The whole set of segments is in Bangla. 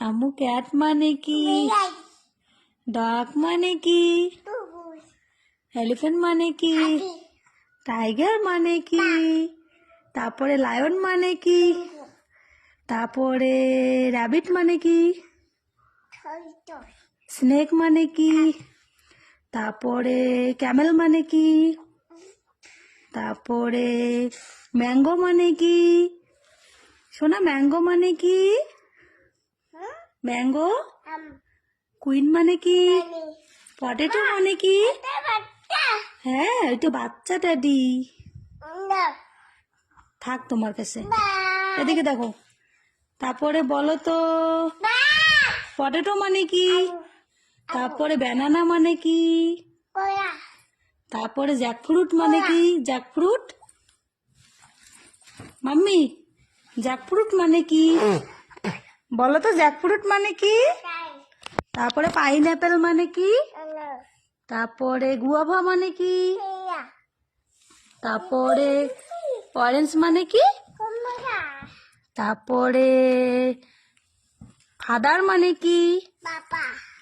আম্মু ক্যাট মানে কি? ডগ মানে কি? এলিফ্যান্ট মানে কি? টাইগার মানে কি? তারপরে লায়ন মানে কি? তারপরে র্যাবিট মানে কি? স্নেক মানে কি? তারপরে ক্যামেল মানে কি? তারপরে ম্যাঙ্গো মানে কি? শোনা ম্যাঙ্গো মানে কি? ম্যাঙ্গো। কুইন মানে কি? পটেটো মানে কি? হ্যাঁ ওই তো বাচ্চা ড্যাডি। থাক তোমার কাছে, এদিকে দেখো। তারপরে বলো তো পটেটো মানে কি? তারপরে ব্যানানা মানে কি? তারপরে জ্যাকফ্রুট মানে কি? জ্যাকফ্রুট মাম্মি, জ্যাকফ্রুট মানে কি? বলো তো জ্যাকফ্রুট মানে কি? তারপরে পাইনঅ্যাপেল মানে কি? তারপরে গুয়াভা মানে কি? তারপরে অরেঞ্জ মানে কি? তারপরে ফাদার মানে কি?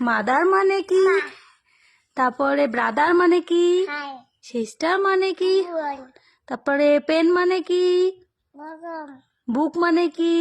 মাদার মানে কি? তারপরে ব্রাদার মানে কি? সিস্টার মানে কি? তারপরে পেন মানে কি? বুক মানে কি?